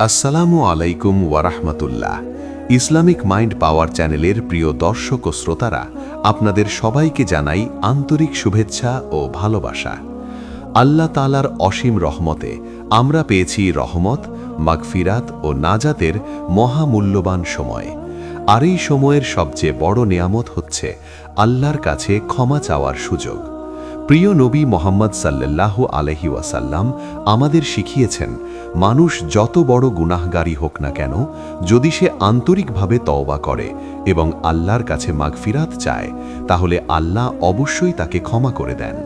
আসসালামু আলাইকুম ওয়ারাহমাতুল্লাহ। Islamic mind পাওয়ার চ্যানেলের প্রিয় দর্শক ও শ্রোতারা, আপনাদের সবাইকে জানাই আন্তরিক শুভেচ্ছা ও ভালোবাসা। আল্লাহ তাআলার অসীম রহমতে আমরা পেয়েছি রহমত, মাগফিরাত ও নাজাতের মহামূল্যবান সময়। আর এই সময়ের সবচেয়ে বড় নেয়ামত হচ্ছে আল্লাহর কাছে ক্ষমা চাওয়ার সুযোগ। প্রিয় নবী মোহাম্মদ সাল্লাল্লাহু আলাইহি ওয়াসাল্লাম আমাদের শিখিয়েছেন, মানুষ যত বড় গুনাহগারী হোক না কেন, যদি সে আন্তরিকভাবে তওবা করে এবং আল্লাহর কাছে মাগফিরাত চায়, তাহলে আল্লাহ অবশ্যই তাকে ক্ষমা করে দেন।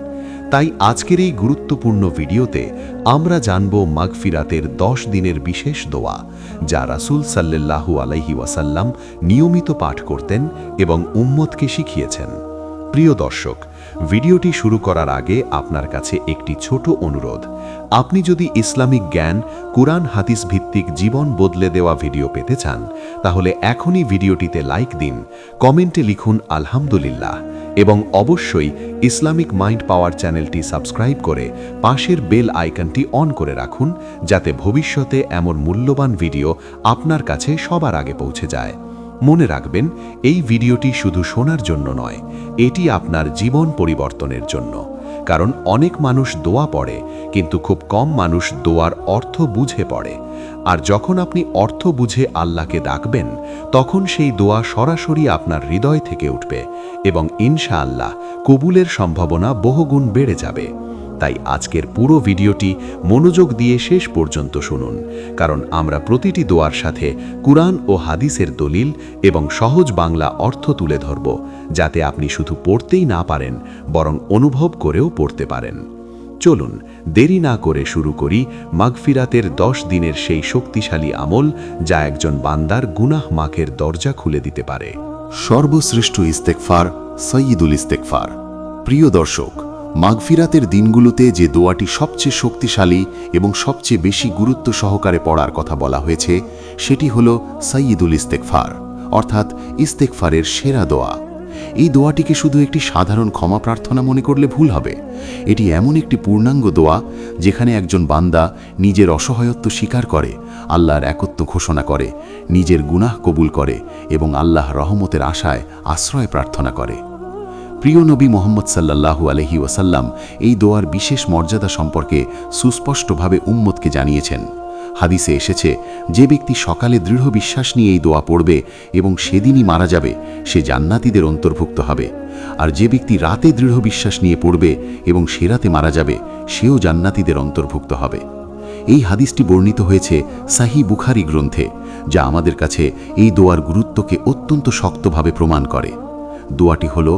তাই আজকের এই গুরুত্বপূর্ণ ভিডিওতে আমরা জানব মাগফিরাতের 10 দিনের বিশেষ দোয়া, যা রাসূল সাল্লাল্লাহু আলাইহি ওয়াসাল্লাম নিয়মিত পাঠ করতেন এবং উম্মতকে শিখিয়েছেন। প্রিয় দর্শক, ভিডিওটি শুরু করার আগে আপনার কাছে একটি ছোট অনুরোধ। আপনি যদি ইসলামিক জ্ঞান, কুরআন হাদিস ভিত্তিক জীবন বদলে দেওয়া ভিডিও পেতে চান, তাহলে এখনই ভিডিওটিতে লাইক দিন, কমেন্টে লিখুন আলহামদুলিল্লাহ এবং অবশ্যই ইসলামিক মাইন্ড পাওয়ার চ্যানেলটি সাবস্ক্রাইব করে পাশের বেল আইকনটি অন করে রাখুন, যাতে ভবিষ্যতে এমন মূল্যবান ভিডিও আপনার কাছে সবার আগে পৌঁছে যায়। মনে রাখবেন, এই ভিডিওটি শুধু শোনার জন্য নয়, এটি আপনার জীবন পরিবর্তনের জন্য। কারণ অনেক মানুষ দোয়া পড়ে, কিন্তু খুব কম মানুষ দোয়ার অর্থ বুঝে পড়ে। আর যখন আপনি অর্থ বুঝে আল্লাহকে ডাকবেন, তখন সেই দোয়া সরাসরি আপনার হৃদয় থেকে উঠবে এবং ইনশাআল্লাহ কবুলের সম্ভাবনা বহুগুণ বেড়ে যাবে। তাই আজকের পুরো ভিডিওটি মনোযোগ দিয়ে শেষ পর্যন্ত শুনুন, কারণ আমরা প্রতিটি দোয়ার সাথে কুরআন ও হাদিসের দলিল এবং সহজ বাংলা অর্থ তুলে ধরব, যাতে আপনি শুধু পড়তেই না পারেন, বরং অনুভব করেও পড়তে পারেন। চলুন দেরি না করে শুরু করি মাগফিরাতের 10 দিনের সেই শক্তিশালী আমল, যা একজন বান্দার গুনাহ মাফের দরজা খুলে দিতে পারে। সর্বশ্রেষ্ঠ ইস্তেগফার, সাইয়্যিদুল ইস্তেগফার। প্রিয় দর্শক, মাগফিরাতের দিনগুলোতে যে দোয়াটি সবচেয়ে শক্তিশালী এবং সবচেয়ে বেশি গুরুত্ব সহকারে পড়ার কথা বলা হয়েছে, সেটি হল সাইয়্যিদুল ইস্তেগফার, অর্থাৎ ইস্তেগফারের সেরা দোয়া। এই দোয়াটিকে শুধু একটি সাধারণ ক্ষমা প্রার্থনা মনে করলে ভুল হবে। এটি এমন একটি পূর্ণাঙ্গ দোয়া, যেখানে একজন বান্দা নিজের অসহায়ত্ব স্বীকার করে, আল্লাহর একত্ব ঘোষণা করে, নিজের গুনাহ কবুল করে এবং আল্লাহর রহমতের আশায় আশ্রয় প্রার্থনা করে। প্রিয় নবী মোহাম্মদ সাল্লাল্লাহু আলাইহি ওয়াসাল্লাম এই দোয়ার বিশেষ মর্যাদা সম্পর্কে সুস্পষ্টভাবে উম্মতকে জানিয়েছেন। হাদিসে এসেছে, যে ব্যক্তি সকালে দৃঢ় বিশ্বাস নিয়ে এই দোয়া পড়বে এবং সেদিনই মারা যাবে, সে জান্নাতীদের অন্তর্ভুক্ত হবে। আর যে ব্যক্তি রাতে দৃঢ় বিশ্বাস নিয়ে পড়বে এবং সে রাতে মারা যাবে, সেও জান্নাতীদের অন্তর্ভুক্ত হবে। এই হাদিসটি বর্ণিত হয়েছে সাহিহ বুখারী গ্রন্থে, যা আমাদের কাছে এই দোয়ার গুরুত্বকে অত্যন্ত শক্তভাবে প্রমাণ করে। দোয়াটি হল,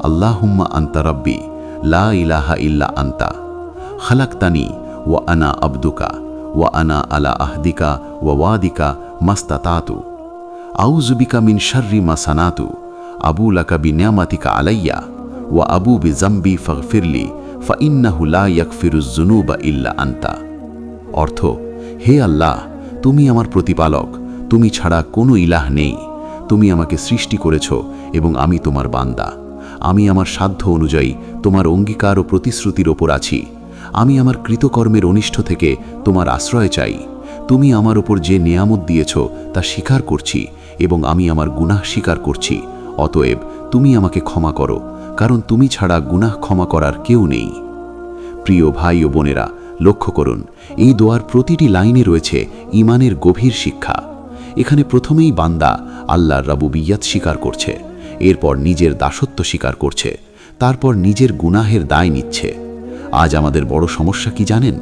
আল্লাহুম্মা আনতা রাব্বি লা ইলাহা ইল্লা আনতা খালাকতানি ওয়া আনা আবদুকা ওয়া আনা আলা আহদিকা ওয়া ওয়াদিকা মাস্তাতাতু আউযু বিকা মিন শাররি মা সানাতু আবু লাকা বিনিয়ামাতিকা আলাইয়া ওয়া আবু বিযামবি ফাগফিরলি ফাইন্নাহু লা ইয়াগফিরুয যুনুবা ইল্লা আনতা। অর্থ, হে আল্লাহ, তুমি আমার প্রতিপালক, তুমি ছাড়া কোনো ইলাহ নেই। তুমি আমাকে সৃষ্টি করেছ এবং আমি তোমার বান্দা। আমি আমার সাধ্য অনুযায়ী তোমার অঙ্গীকার ও প্রতিশ্রুতির ওপর আছি। আমি আমার কৃতকর্মের অনিষ্ট থেকে তোমার আশ্রয় চাই। তুমি আমার ওপর যে নেয়ামত দিয়েছ তা স্বীকার করছি এবং আমি আমার গুনাহ স্বীকার করছি। অতএব তুমি আমাকে ক্ষমা করো, কারণ তুমি ছাড়া গুনাহ ক্ষমা করার কেউ নেই। প্রিয় ভাই ও বোনেরা, লক্ষ্য করুন, এই দোয়ার প্রতিটি লাইনে রয়েছে ঈমানের গভীর শিক্ষা। এখানে প্রথমেই বান্দা আল্লাহর রাবুবিয়্যাত স্বীকার করছে, এরপর নিজের দাসত্ব স্বীকার করছে, তারপর নিজের গুনাহের দায় নিচ্ছে। আজ আমাদের বড় সমস্যা কি জানেন?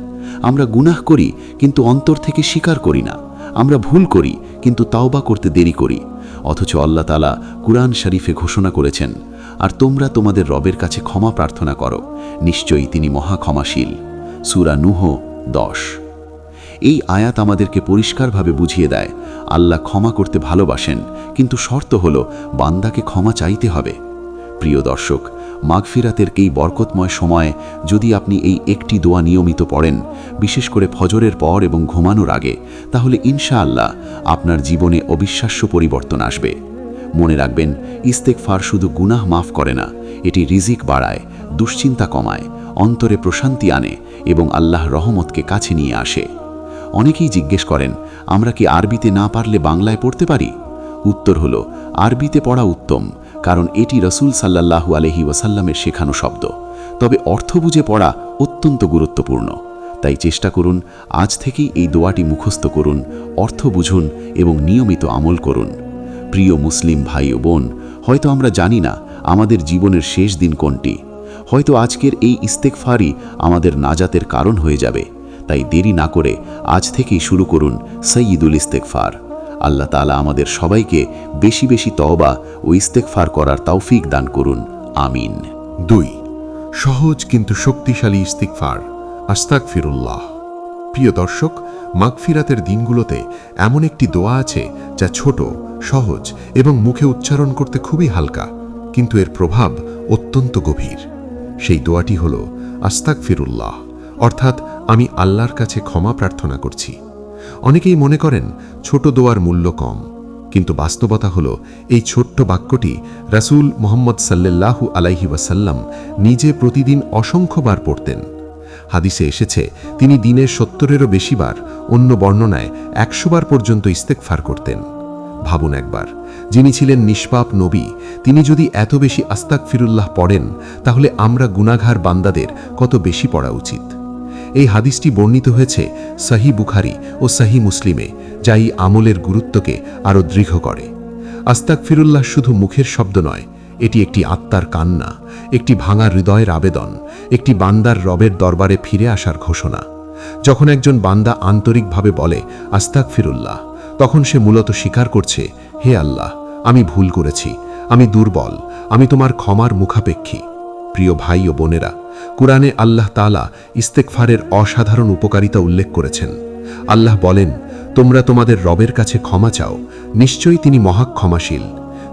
আমরা গুনাহ করি, কিন্তু অন্তর থেকে স্বীকার করি না। আমরা ভুল করি, কিন্তু তাওবা করতে দেরি করি। অথচ আল্লাহ তাআলা কুরআন শরীফে ঘোষণা করেছেন, আর তোমরা তোমাদের রবের কাছে ক্ষমা প্রার্থনা করো, নিশ্চয়ই তিনি মহা ক্ষমাশীল। সূরা নূহ 10। এই আয়াত আমাদেরকে পরিষ্কারভাবে বুঝিয়ে দেয়, আল্লাহ ক্ষমা করতে ভালোবাসেন, কিন্তু শর্ত হলো বান্দাকে ক্ষমা চাইতে হবে। প্রিয় দর্শক, মাগফিরাতের এই বরকতময় সময়ে যদি আপনি এই একটি দোয়া নিয়মিত পড়েন, বিশেষ করে ফজরের পর এবং ঘুমানোর আগে, তাহলে ইনশাআল্লাহ আপনার জীবনে অবিশ্বাস্য পরিবর্তন আসবে। মনে রাখবেন, ইস্তেগফার শুধু গুনাহ মাফ করে না, এটি রিজিক বাড়ায়, দুশ্চিন্তা কমায়, অন্তরে প্রশান্তি আনে এবং আল্লাহর রহমতকে কাছে নিয়ে আসে। অনেকেই জিজ্ঞেস করেন, আমরা কি আরবিতে না পারলে বাংলায় পড়তে পারি? উত্তর হলো, আরবিতে পড়া উত্তম, কারণ এটি রসুল সাল্লাল্লাহু আলাইহি ওয়াসাল্লামের শেখানো শব্দ। তবে অর্থ বুঝে পড়া অত্যন্ত গুরুত্বপূর্ণ। তাই চেষ্টা করুন, আজ থেকেই এই দোয়াটি মুখস্থ করুন, অর্থ বুঝুন এবং নিয়মিত আমল করুন। প্রিয় মুসলিম ভাই ও বোন, হয়তো আমরা জানি না আমাদের জীবনের শেষ দিন কোনটি। হয়তো আজকের এই ইস্তেগফারই আমাদের নাজাতের কারণ হয়ে যাবে। তাই দেরি না করে আজ থেকেই শুরু করুন সৈয়দুল ইস্তেগফার। আল্লাহ তাআলা আমাদের সবাইকে বেশি বেশি তওবা ও ইস্তেগফার করার তৌফিক দান করুন। আমিন। 2. সহজ কিন্তু শক্তিশালী ইস্তিগফার, আস্তাগফিরুল্লাহ। প্রিয় দর্শক, মাগফিরাতের দিনগুলোতে এমন একটি দোয়া আছে যা ছোট, সহজ এবং মুখে উচ্চারণ করতে খুবই হালকা, কিন্তু এর প্রভাব অত্যন্ত গভীর। সেই দোয়াটি হল আস্তাগফিরুল্লাহ, অর্থাৎ আমি আল্লাহর কাছে ক্ষমা প্রার্থনা করছি। অনেকেই মনে করেন ছোট দোয়ার মূল্য কম, কিন্তু বাস্তবতা হল এই ছোট্ট বাক্যটি রাসূল মুহাম্মদ সাল্লাল্লাহু আলাইহি ওয়াসাল্লাম নিজে প্রতিদিন অসংখ্যবার পড়তেন। হাদিসে এসেছে তিনি দিনে 70-এরও বেশি বার, অন্য বর্ণনায় 100 বার পর্যন্ত ইস্তেগফার করতেন। ভাবুন একবার, যিনি ছিলেন নিষ্পাপ নবী, তিনি যদি এত বেশি আস্তাগফিরুল্লাহ পড়েন, তাহলে আমরা গুনাহগার বান্দাদের কত বেশি পড়া উচিত। এই হাদিসটি বর্ণিত হয়েছে সহিহ বুখারী ও সহিহ মুসলিমে, যা এই আমলের গুরুত্বকে আরও দৃঢ় করে। আস্তাগফিরুল্লাহ শুধু মুখের শব্দ নয়, এটি একটি আত্মার কান্না, একটি ভাঙা হৃদয়ের আবেদন, একটি বান্দার রবের দরবারে ফিরে আসার ঘোষণা। যখন একজন বান্দা আন্তরিকভাবে বলে আস্তাগফিরুল্লাহ, তখন সে মূলত স্বীকার করছে, হে আল্লাহ, আমি ভুল করেছি, আমি দুর্বল, আমি তোমার ক্ষমার মুখাপেক্ষী। প্রিয় ভাই ও বোনেরা, কুরআনে আল্লাহ তাআলা ইস্তেগফারের অসাধারণ উপকারিতা উল্লেখ করেছেন। আল্লাহ বলেন, তোমরা তোমাদের রবের কাছে ক্ষমা চাও, নিশ্চয়ই তিনি মহা ক্ষমাশীল।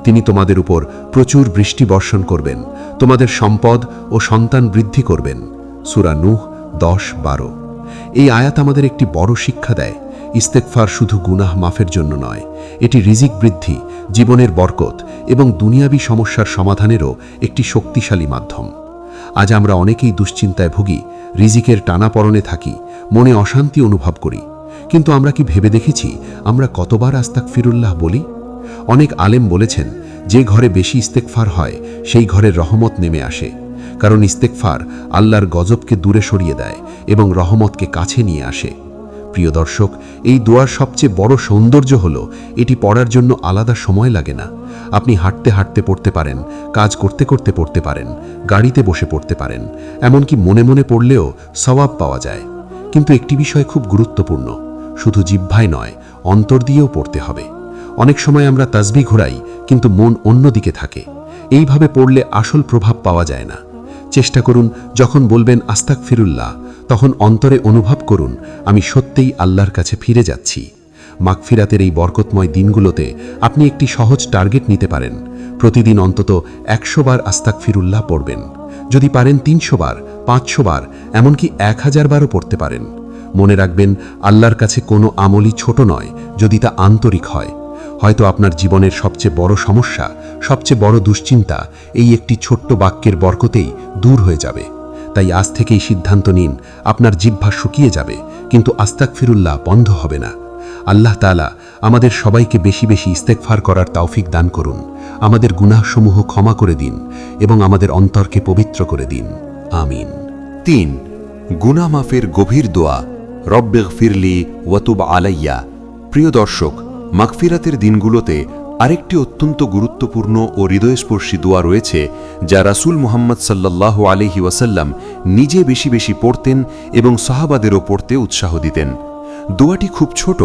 তিনি তোমাদের উপর প্রচুর বৃষ্টি বর্ষণ করবেন, তোমাদের সম্পদ ও সন্তান বৃদ্ধি করবেন। সূরা নূহ 10-12। এই আয়াত আমাদের একটি বড় শিক্ষা দেয়। ইস্তেগফার শুধু গুনাহ মাফের জন্য নয়, এটি রিজিক বৃদ্ধি, জীবনের বরকত এবং দুনিয়াবী সমস্যার সমাধানেরও একটি শক্তিশালী মাধ্যম। আজ আমরা অনেকেই দুশ্চিন্তায় ভুগি, রিজিকের টানাপড়নে থাকি, মনে অশান্তি অনুভব করি। কিন্তু আমরা কি ভেবে দেখেছি আমরা কতবার আস্তাগফিরুল্লাহ বলি? অনেক আলেম বলেছেন, যে ঘরে বেশি ইস্তেগফার হয় সেই ঘরের রহমত নেমে আসে, কারণ ইস্তেগফার আল্লাহর গজবকে দূরে সরিয়ে দেয় এবং রহমতকে কাছে নিয়ে আসে। প্রিয় দর্শক, এই দোয়ার সবচেয়ে বড় সৌন্দর্য হলো এটি পড়ার জন্য আলাদা সময় লাগে না। আপনি হাঁটতে হাঁটতে পড়তে পারেন, কাজ করতে করতে পড়তে পারেন, গাড়িতে বসে পড়তে পারেন, এমনকি মনে মনে পড়লেও সওয়াব পাওয়া যায়। কিন্তু একটি বিষয় খুব গুরুত্বপূর্ণ, শুধু জিহ্বায় নয়, অন্তর দিয়েও পড়তে হবে। অনেক সময় আমরা তাসবিহ ঘোরাই, কিন্তু মন অন্যদিকে থাকে। এইভাবে পড়লে আসল প্রভাব পাওয়া যায় না। চেষ্টা করুন, যখন বলবেন আস্তাগফিরুল্লাহ, তখন অন্তরে অনুভব করুন, আমি সত্যিই আল্লাহর কাছে ফিরে যাচ্ছি। মাগফিরাতের এই বরকতময় দিনগুলোতে আপনি একটি সহজ টার্গেট নিতে পারেন। প্রতিদিন অন্তত 100 বার আস্তাগফিরুল্লাহ পড়বেন। যদি পারেন 300 বার, 500 বার, এমনকি 1000 বারও পড়তে পারেন। মনে রাখবেন, আল্লাহর কাছে কোনো আমলই ছোট নয় যদি তা আন্তরিক হয়। হয়তো আপনার জীবনের সবচেয়ে বড় সমস্যা, সবচেয়ে বড় দুশ্চিন্তা এই একটি ছোট্ট বাক্যের বরকতেই দূর হয়ে যাবে। তাই আজ থেকেই সিদ্ধান্ত নিন, আপনার জিহ্বা শুকিয়ে যাবে, কিন্তু আস্তাগফিরুল্লাহ বন্ধ হবে না। আল্লাহ তাআলা আমাদের সবাইকে বেশি বেশি ইস্তেগফার করার তৌফিক দান করুন, আমাদের গুনাহসমূহ ক্ষমা করে দিন এবং আমাদের অন্তরকে পবিত্র করে দিন। আমিন। 3. গুনাহ মাফের গভীর দোয়া, রব্বিগফিরলি ওয়াতুব আলাইয়া। প্রিয় দর্শক, মাগফিরাতের দিনগুলোতে আরেকটি অত্যন্ত গুরুত্বপূর্ণ ও হৃদয়স্পর্শী দোয়া রয়েছে, যা রাসূল মুহাম্মদ সাল্লাল্লাহু আলাইহি ওয়াসাল্লাম নিজে বেশি বেশি পড়তেন এবং সাহাবাদেরও পড়তে উৎসাহ দিতেন। দোয়াটি খুব ছোট,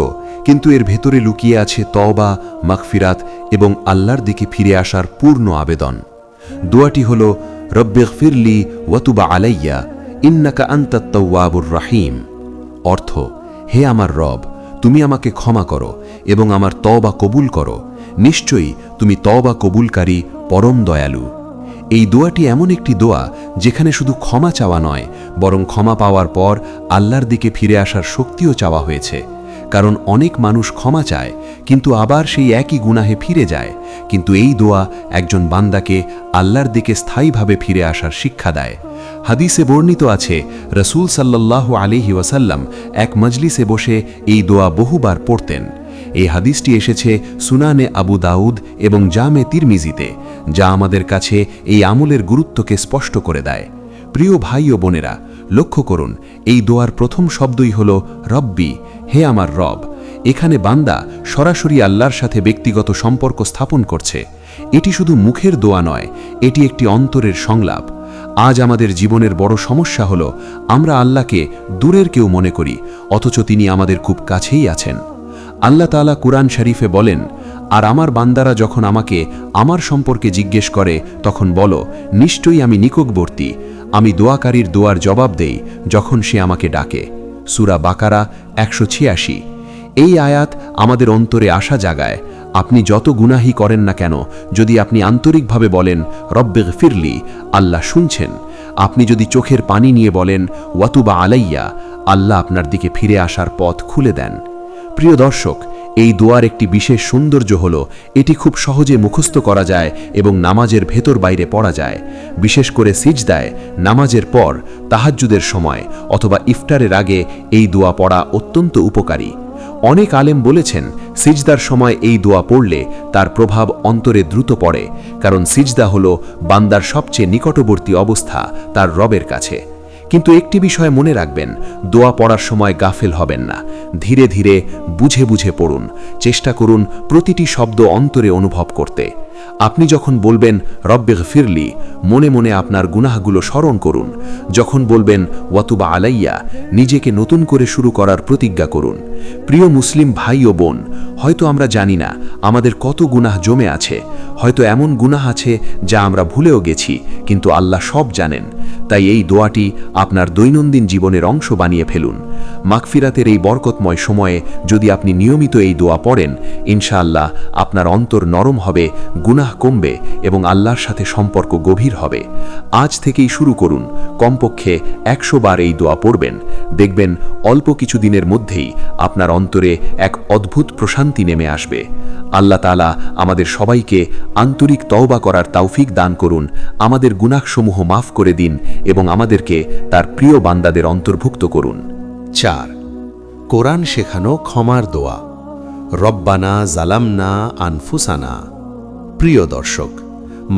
কিন্তু এর ভেতরে লুকিয়ে আছে তওবা, মাগফিরাত এবং আল্লাহর দিকে ফিরে আসার পূর্ণ আবেদন। দোয়াটি হল রব্বিগফিরলি ওয়াতুব আলাইয়া ইন্নাকা আনতাত তাওয়াবুর রাহিম। অর্থ, হে আমার রব, তুমি আমাকে ক্ষমা করো এবং আমার তওবা কবুল করো, নিশ্চয়ই তুমি তওবা কবুলকারী পরম দয়ালু। এই দোয়াটি এমন একটি দোয়া যেখানে শুধু ক্ষমা চাওয়া নয়, বরং ক্ষমা পাওয়ার পর আল্লাহর দিকে ফিরে আসার শক্তিও চাওয়া হয়েছে। কারণ অনেক মানুষ ক্ষমা চায় কিন্তু আবার সেই একই গুনাহে ফিরে যায়, কিন্তু এই দোয়া একজন বান্দাকে আল্লাহর দিকে স্থায়ীভাবে ফিরে আসার শিক্ষা দেয়। হাদিসে বর্ণিত আছে, রসূল সাল্লাল্লাহু আলাইহি ওয়াসাল্লাম এক মজলিসে বসে এই দোয়া বহুবার পড়তেন। এই হাদিসটি এসেছে সুনানে আবু দাউদ এবং জামে তিরমিজিতে, যা আমাদের কাছে এই আমলের গুরুত্বকে স্পষ্ট করে দেয়। প্রিয় ভাই ও বোনেরা, লক্ষ্য করুন, এই দোয়ার প্রথম শব্দই হল রব্বি, হে আমার রব। এখানে বান্দা সরাসরি আল্লাহর সাথে ব্যক্তিগত সম্পর্ক স্থাপন করছে। এটি শুধু মুখের দোয়া নয়, এটি একটি অন্তরের সংলাপ। আজ আমাদের জীবনের বড় সমস্যা হল আমরা আল্লাহকে দূরের কেউ মনে করি, অথচ তিনি আমাদের খুব কাছেই আছেন। আল্লাহ তাআলা কুরআন শরীফে বলেন, আর আমার বান্দারা যখন আমাকে আমার সম্পর্কে জিজ্ঞেস করে তখন বলো, নিশ্চয়ই আমি নিকটবর্তী, আমি দোয়াকারীর দোয়ার জবাব দেই যখন সে আমাকে ডাকে। সূরা বাকারা 186। এই আয়াত আমাদের অন্তরে আশা জাগায়, আপনি যত গুনাহি করেন না কেন, যদি আপনি আন্তরিকভাবে বলেন রব্বিগফিরলি, আল্লাহ শুনছেন। আপনি যদি চোখের পানি নিয়ে বলেন ওয়াতুবা আলাইয়া, আল্লাহ আপনার দিকে ফিরে আসার পথ খুলে দেন। প্রিয় দর্শক, এই দোয়ার একটি বিশেষ সৌন্দর্য হল এটি খুব সহজে মুখস্থ করা যায় এবং নামাজের ভেতর বাইরে পড়া যায়। বিশেষ করে সিজদায়, নামাজের পর, তাহাজ্জুদের সময় অথবা ইফতারের আগে এই দোয়া পড়া অত্যন্ত উপকারী। অনেক আলেম বলেছেন, সিজদার সময় এই দোয়া পড়লে তার প্রভাব অন্তরে দ্রুত পড়ে, কারণ সিজদা হল বান্দার সবচেয়ে নিকটবর্তী অবস্থা তার রবের কাছে। কিন্তু একটি বিষয় মনে রাখবেন, দোয়া পড়ার সময় গাফেল হবেন না। ধীরে ধীরে বুঝে বুঝে পড়ুন। চেষ্টা করুন প্রতিটি শব্দ অন্তরে অনুভব করতে। আপনি যখন বলবেন রব্বিগফিরলি, মনে মনে আপনার গুনাহগুলো স্মরণ করুন। যখন বলবেন ওয়াতুবা আলাইয়া, নিজেকে নতুন করে শুরু করার প্রতিজ্ঞা করুন। প্রিয় মুসলিম ভাই ও বোন, হয়তো আমরা জানি না আমাদের কত গুনাহ জমে আছে, হয়তো এমন গুনাহ আছে যা আমরা ভুলেও গেছি, কিন্তু আল্লাহ সব জানেন। তাই এই দোয়াটি আপনার দৈনন্দিন জীবনের অংশ বানিয়ে ফেলুন। মাগফিরাতের এই বরকতময় সময়ে যদি আপনি নিয়মিত এই দোয়া পড়েন, ইনশাআল্লাহ আপনার অন্তর নরম হবে, গুনাহ কমবে এবং আল্লাহর সাথে সম্পর্ক গভীর হবে। আজ থেকেই শুরু করুন, কমপক্ষে 100 বার এই দোয়া পড়বেন। দেখবেন অল্প কিছু দিনের মধ্যেই আপনার অন্তরে এক অদ্ভুত প্রশান্তি নেমে আসবে। আল্লাহ তাআলা আমাদের সবাইকে আন্তরিক তওবা করার তৌফিক দান করুন, আমাদের গুনাহসমূহ মাফ করে দিন এবং আমাদেরকে তার প্রিয় বান্দাদের অন্তর্ভুক্ত করুন। 4. কোরআন শেখানো ক্ষমার দোয়া, রব্বানা জালামনা আনফুসানা। প্রিয় দর্শক,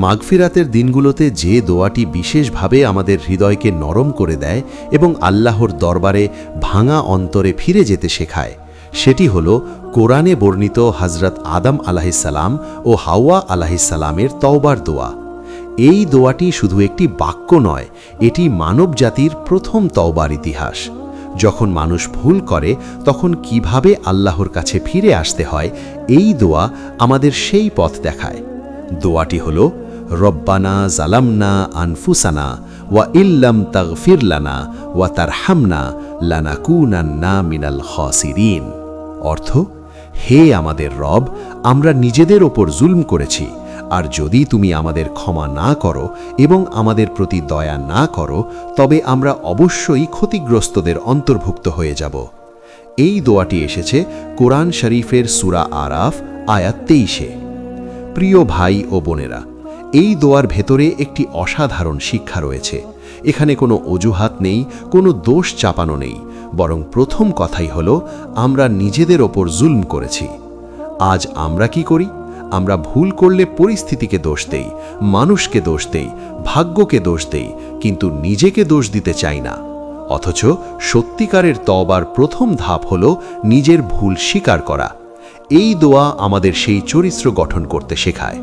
মাগফিরাতের দিনগুলোতে যে দোয়াটি বিশেষভাবে আমাদের হৃদয়কে নরম করে দেয় এবং আল্লাহর দরবারে ভাঙা অন্তরে ফিরে যেতে শেখায়, সেটি হল কোরআনে বর্ণিত হযরত আদম আলাইহিসসালাম ও হাওয়া আলাইহিসসালামের তওবার দোয়া। এই দোয়াটি শুধু একটি বাক্য নয়, এটি মানব জাতির প্রথম তওবার ইতিহাস। যখন মানুষ ভুল করে তখন কিভাবে আল্লাহর কাছে ফিরে আসতে হয়, এই দোয়া আমাদের সেই পথ দেখায়। দোয়াটি হল রব্বানা জালামনা আনফুসানা ওয়া ইল্লাম তাগফির লানা ওয়া তারহামনা লানাকুনান্না মিনাল খাসিরিন। অর্থ, হে আমাদের রব, আমরা নিজেদের ওপর জুলম করেছি, আর যদি তুমি আমাদের ক্ষমা না করো এবং আমাদের প্রতি দয়া না করো, তবে আমরা অবশ্যই ক্ষতিগ্রস্তদের অন্তর্ভুক্ত হয়ে যাব। এই দোয়াটি এসেছে কোরআন শরীফের সূরা আরাফ আয়াত 23-এ। প্রিয় ভাই ও বোনেরা, এই দোয়ার ভেতরে একটি অসাধারণ শিক্ষা রয়েছে। এখানে কোনো অজুহাত নেই, কোনো দোষ চাপানো নেই, বরং প্রথম কথাই হলো আমরা নিজেদের ওপর জুলম করেছি। আজ আমরা কি করি? আমরা ভুল করলে পরিস্থিতিকে দোষ দেই, মানুষকে দোষ দেই, ভাগ্যকে দোষ দেই, কিন্তু নিজেকে দোষ দিতে চাই না। অথচ সত্যিকারের তওবার প্রথম ধাপ হল নিজের ভুল স্বীকার করা। এই দোয়া আমাদের সেই চরিত্র গঠন করতে শেখায়।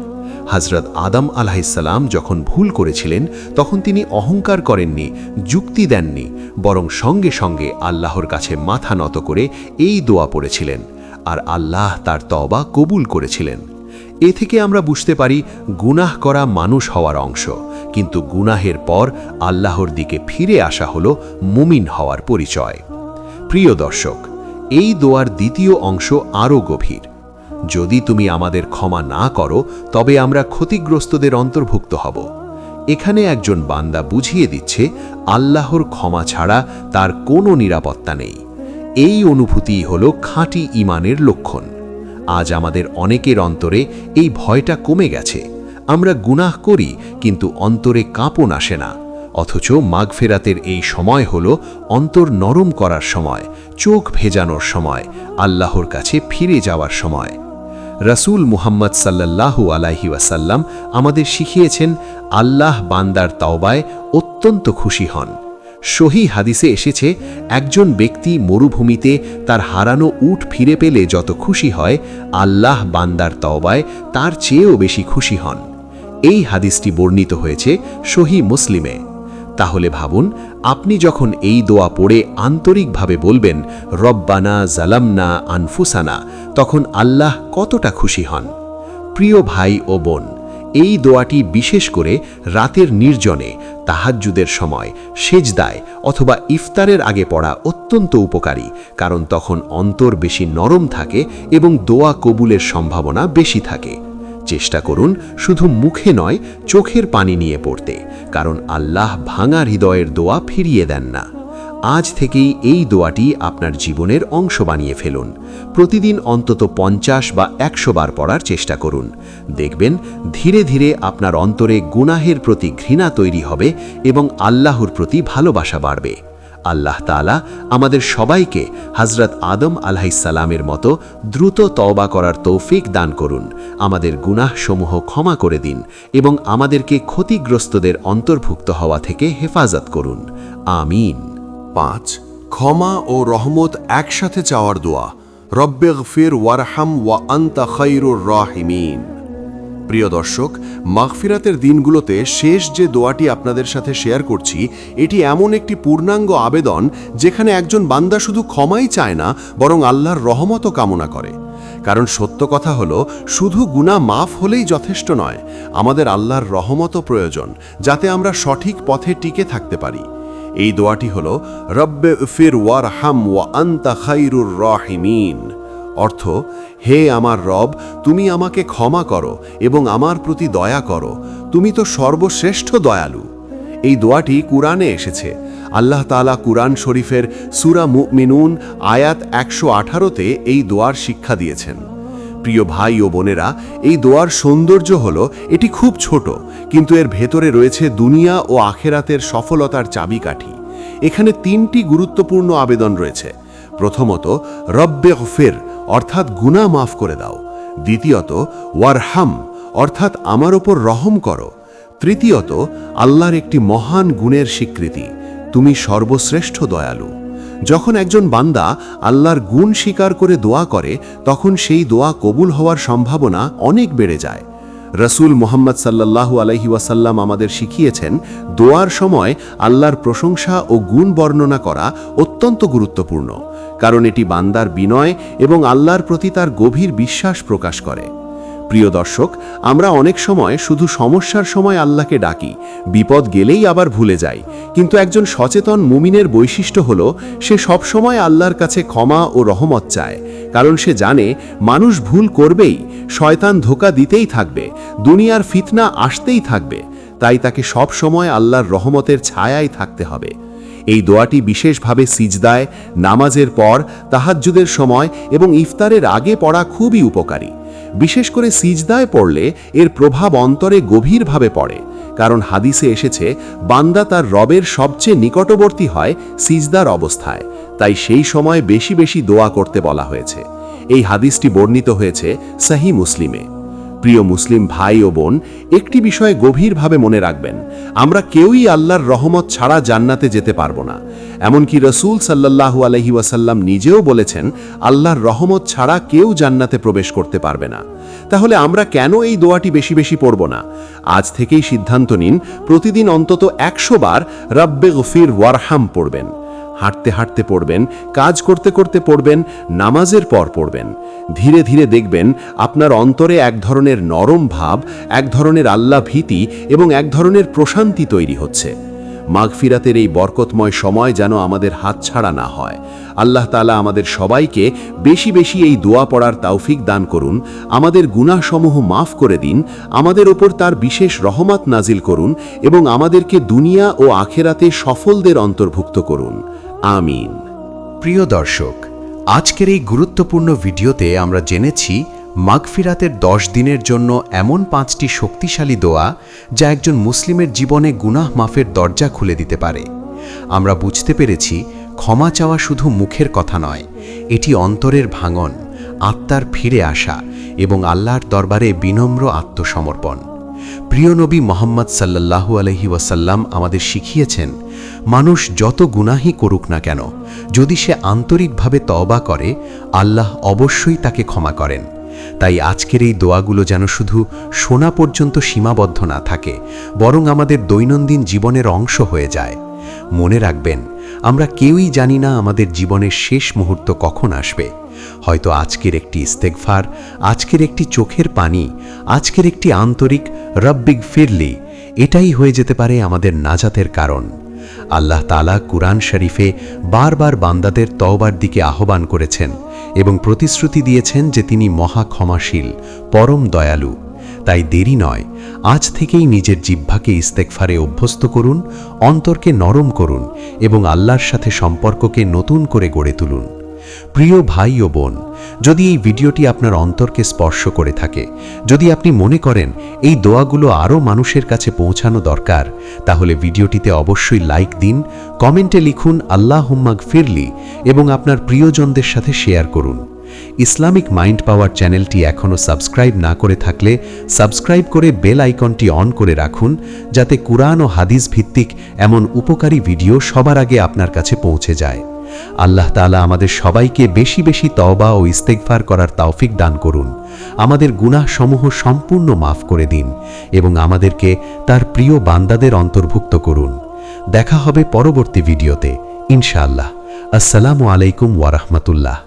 হযরত আদম আলাইহিসসালাম যখন ভুল করেছিলেন তখন তিনি অহংকার করেননি, যুক্তি দেননি, বরং সঙ্গে সঙ্গে আল্লাহর কাছে মাথা নত করে এই দোয়া পড়েছিলেন, আর আল্লাহ তার তওবা কবুল করেছিলেন। এ থেকে আমরা বুঝতে পারি গুনাহ করা মানুষ হওয়ার অংশ, কিন্তু গুনাহের পর আল্লাহর দিকে ফিরে আসা হলো মুমিন হওয়ার পরিচয়। প্রিয় দর্শক, এই দোয়ার দ্বিতীয় অংশ আরও গভীর। যদি তুমি আমাদের ক্ষমা না করো তবে আমরা ক্ষতিগ্রস্তদের অন্তর্ভুক্ত হব। এখানে একজন বান্দা বুঝিয়ে দিচ্ছে আল্লাহর ক্ষমা ছাড়া তার কোনো নিরাপত্তা নেই। এই অনুভূতিই হল খাঁটি ঈমানের লক্ষণ। আজ আমাদের অনেকের অন্তরে এই ভয়টা কমে গেছে। আমরা গুনাহ করি, কিন্তু অন্তরে কাঁপন আসে না। অথচ মাগফিরাতের এই সময় হল অন্তর নরম করার সময়, চোখ ভেজানোর সময়, আল্লাহর কাছে ফিরে যাওয়ার সময়। রাসূল মুহাম্মদ সাল্লাল্লাহু আলাইহি ওয়াসাল্লাম আমাদের শিখিয়েছেন, আল্লাহ বান্দার তাওবায় অত্যন্ত খুশি হন। সহি হাদিসে এসেছে, একজন ব্যক্তি মরুভূমিতে তার হারানো উট ফিরে পেলে যত খুশি হয়, আল্লাহ বান্দার তওবায় তার চেয়েও বেশি খুশি হন। এই হাদিসটি বর্ণিত হয়েছে সহি মুসলিমে। তাহলে ভাবুন, আপনি যখন এই দোয়া পড়ে আন্তরিকভাবে বলবেন, রব্বানা জালামনা আনফুসানা, তখন আল্লাহ কতটা খুশি হন। প্রিয় ভাই ও বোন, এই দোয়াটি বিশেষ করে রাতের নির্জনে, তাহাজ্জুদের সময়, সেজদায় অথবা ইফতারের আগে পড়া অত্যন্ত উপকারী, কারণ তখন অন্তর বেশি নরম থাকে এবং দোয়া কবুলের সম্ভাবনা বেশি থাকে। চেষ্টা করুন শুধু মুখে নয়, চোখের পানি নিয়ে পড়তে, কারণ আল্লাহ ভাঙা হৃদয়ের দোয়া ফিরিয়ে দেন না। আজ থেকেই এই দোয়াটি আপনার জীবনের অংশ বানিয়ে ফেলুন। প্রতিদিন অন্তত 50 বা 100 বার পড়ার চেষ্টা করুন। দেখবেন ধীরে ধীরে আপনার অন্তরে গুনাহের প্রতি ঘৃণা তৈরি হবে এবং আল্লাহর প্রতি ভালোবাসা বাড়বে। আল্লাহ তাআলা আমাদের সবাইকে হযরত আদম আলাইহিসসালামের মতো দ্রুত তওবা করার তৌফিক দান করুন। আমাদের গুনাহসমূহ ক্ষমা করে দিন এবং আমাদেরকে ক্ষতিগ্রস্তদের অন্তর্ভুক্ত হওয়া থেকে হেফাজত করুন। আমিন। 5. ক্ষমা ও রহমত একসাথে চাওয়ার দোয়া, রব্বিগফির ওয়ারহাম ওয়া আনতা খায়রুর রাহিমিন। প্রিয় দর্শক, মাগফিরাতের দিনগুলোতে শেষ যে দোয়াটি আপনাদের সাথে শেয়ার করছি, এটি এমন একটি পূর্ণাঙ্গ আবেদন যেখানে একজন বান্দা শুধু ক্ষমাই চায় না, বরং আল্লাহর রহমতও কামনা করে। কারণ সত্য কথা হলো, শুধু গুনাহ মাফ হলেই যথেষ্ট নয়, আমাদের আল্লাহর রহমতও প্রয়োজন, যাতে আমরা সঠিক পথে টিকে থাকতে পারি। এই দোয়াটি হলো রব্বিগফির ওয়ারহাম ওয়া আনতা খায়রুর রাহিমিন। অর্থ, হে আমার রব, তুমি আমাকে ক্ষমা করো এবং আমার প্রতি দয়া করো, তুমি তো সর্বশ্রেষ্ঠ দয়ালু। এই দোয়াটি কুরআনে এসেছে। আল্লাহ তাআলা কুরআন শরীফের সূরা মুমিনুন আয়াত 118-তে এই দোয়ার শিক্ষা দিয়েছেন। প্রিয় ভাই ও বোনেরা, এই দোয়ার সৌন্দর্য হলো এটি খুব ছোট, কিন্তু এর ভেতরে রয়েছে দুনিয়া ও আখেরাতের সফলতার চাবিকাঠি। এখানে 3টি গুরুত্বপূর্ণ আবেদন রয়েছে। প্রথমত, রব্বিগফির অর্থাৎ গুনাহ মাফ করে দাও। দ্বিতীয়ত, ওয়ারহাম অর্থাৎ আমার ওপর রহম করো। তৃতীয়ত, আল্লাহর একটি মহান গুণের স্বীকৃতি, তুমি সর্বশ্রেষ্ঠ দয়ালু। যখন একজন বান্দা আল্লাহর গুণ স্বীকার করে দোয়া করে, তখন সেই দোয়া কবুল হওয়ার সম্ভাবনা অনেক বেড়ে যায়। রাসূল মুহাম্মদ সাল্লাল্লাহু আলাইহি ওয়াসাল্লাম আমাদের শিখিয়েছেন, দোয়ার সময় আল্লাহর প্রশংসা ও গুণ বর্ণনা করা অত্যন্ত গুরুত্বপূর্ণ, কারণ এটি বান্দার বিনয় এবং আল্লাহর প্রতি তার গভীর বিশ্বাস প্রকাশ করে। প্রিয় দর্শক, আমরা অনেক সময় শুধু সমস্যার সময় আল্লাহকে ডাকি, বিপদ গেলেই আবার ভুলে যাই। কিন্তু একজন সচেতন মুমিনের বৈশিষ্ট্য হলো, সে সবসময় আল্লাহর কাছে ক্ষমা ও রহমত চায়, কারণ সে জানে মানুষ ভুল করবেই, শয়তান ধোঁকা দিতেই থাকবে, দুনিয়ার ফিতনা আসতেই থাকবে। তাই তাকে সব সময় আল্লাহর রহমতের ছায়ায় থাকতে হবে। এই দোয়াটি বিশেষভাবে সিজদায়, নামাজের পর, তাহাজ্জুদের সময় এবং ইফতারের আগে পড়া খুবই উপকারী। বিশেষ করে সিজদায় পড়লে এর প্রভাব অন্তরে গভীরভাবে পড়ে, কারণ হাদিসে এসেছে, বান্দা তার রবের সবচেয়ে নিকটবর্তী হয় সিজদার অবস্থায়। তাই সেই সময় বেশি বেশি দোয়া করতে বলা হয়েছে। এই হাদিসটি বর্ণিত হয়েছে সহিহ মুসলিমে। প্রিয় মুসলিম ভাই ও বোন, একটি বিষয়ে গভীরভাবে মনে রাখবেন, আমরা কেউই আল্লাহর রহমত ছাড়া জান্নাতে যেতে পারবো না। এমনকি রাসূল সাল্লাল্লাহু আলাইহি ওয়াসাল্লাম নিজেও বলেছেন, আল্লাহর রহমত ছাড়া কেউ জান্নাতে প্রবেশ করতে পারবে না। তাহলে আমরা কেন এই দোয়াটি বেশি বেশি পড়ব না? আজ থেকেই সিদ্ধান্ত নিন, প্রতিদিন অন্তত 100 বার রব্বিগফির ওয়ারহাম পড়বেন। হাঁটতে হাঁটতে পড়বেন, কাজ করতে করতে পড়বেন, নামাজের পর পড়বেন। ধীরে ধীরে দেখবেন আপনার অন্তরে এক ধরনের নরম ভাব, এক ধরনের আল্লাহ ভীতি এবং এক ধরনের প্রশান্তি তৈরি হচ্ছে। মাগফিরাতের এই বরকতময় সময় যেন আমাদের হাতছাড়া না হয়। আল্লাহ তাআলা আমাদের সবাইকে বেশি বেশি এই দোয়া পড়ার তৌফিক দান করুন, আমাদের গুনাহসমূহ মাফ করে দিন, আমাদের ওপর তার বিশেষ রহমত নাজিল করুন এবং আমাদেরকে দুনিয়া ও আখেরাতে সফলদের অন্তর্ভুক্ত করুন। আমিন। প্রিয় দর্শক, আজকের এই গুরুত্বপূর্ণ ভিডিওতে আমরা জেনেছি মাগফিরাতের 10 দিনের জন্য এমন 5টি শক্তিশালী দোয়া যা একজন মুসলিমের জীবনে গুনাহ মাফের দরজা খুলে দিতে পারে। আমরা বুঝতে পেরেছি ক্ষমা চাওয়া শুধু মুখের কথা নয়, এটি অন্তরের ভাঙন, আত্মার ফিরে আসা এবং আল্লাহর দরবারে বিনম্র আত্মসমর্পণ। প্রিয় নবী মোহাম্মদ সাল্লাল্লাহু আলাইহি ওয়াসাল্লাম আমাদের শিখিয়েছেন, মানুষ যত গুনাহই করুক না কেন, যদি সে আন্তরিকভাবে তওবা করে, আল্লাহ অবশ্যই তাকে ক্ষমা করেন। তাই আজকের এই দোয়াগুলো যেন শুধু শোনা পর্যন্ত সীমাবদ্ধ না থাকে, বরং আমাদের দৈনন্দিন জীবনের অংশ হয়ে যায়। মনে রাখবেন, আমরা কেউই জানি না আমাদের জীবনের শেষ মুহূর্ত কখন আসবে। হয়তো আজকের একটি ইস্তেগফার, আজকের একটি চোখের পানি, আজকের একটি আন্তরিক রব্বিগ ফিরলি, এটাই হয়ে যেতে পারে আমাদের নাজাতের কারণ। আল্লাহ তাআলা কুরআন শরীফে বারবার বান্দাদের তওবার দিকে আহ্বান করেছেন এবং প্রতিশ্রুতি দিয়েছেন যে তিনি মহা ক্ষমাশীল, পরম দয়ালু। তাই দেরি নয়, আজ থেকেই নিজের জিহ্বাকে ইস্তেগফারে অভ্যস্ত করুন, অন্তরকে নরম করুন এবং আল্লাহর সাথে সম্পর্ককে নতুন করে গড়ে তুলুন। প্রিয় ভাই ও বোন, যদি এই ভিডিওটি আপনার অন্তরকে স্পর্শ করে থাকে, যদি আপনি মনে করেন এই দোয়াগুলো আরও মানুষের কাছে পৌঁছানো দরকার, তাহলে ভিডিওটিতে অবশ্যই লাইক দিন, কমেন্টে লিখুন আল্লাহুম্মা গফিরলি এবং আপনার প্রিয়জনদের সাথে শেয়ার করুন। ইসলামিক মাইন্ড পাওয়ার চ্যানেলটি এখনও সাবস্ক্রাইব না করে থাকলে সাবস্ক্রাইব করে বেল আইকনটি অন করে রাখুন, যাতে কুরআন ও হাদিস ভিত্তিক এমন উপকারী ভিডিও সবার আগে আপনার কাছে পৌঁছে যায়। আল্লাহ তাআলা আমাদের সবাইকে বেশি বেশি তওবা ও ইস্তেগফার করার তৌফিক দান করুন, আমাদের গুনাহসমূহ সম্পূর্ণ মাফ করে দিন এবং আমাদেরকে তার প্রিয় বান্দাদের অন্তর্ভুক্ত করুন। দেখা হবে পরবর্তী ভিডিওতে ইনশাআল্লাহ। আসসালামু আলাইকুম ওয়া রাহমাতুল্লাহ।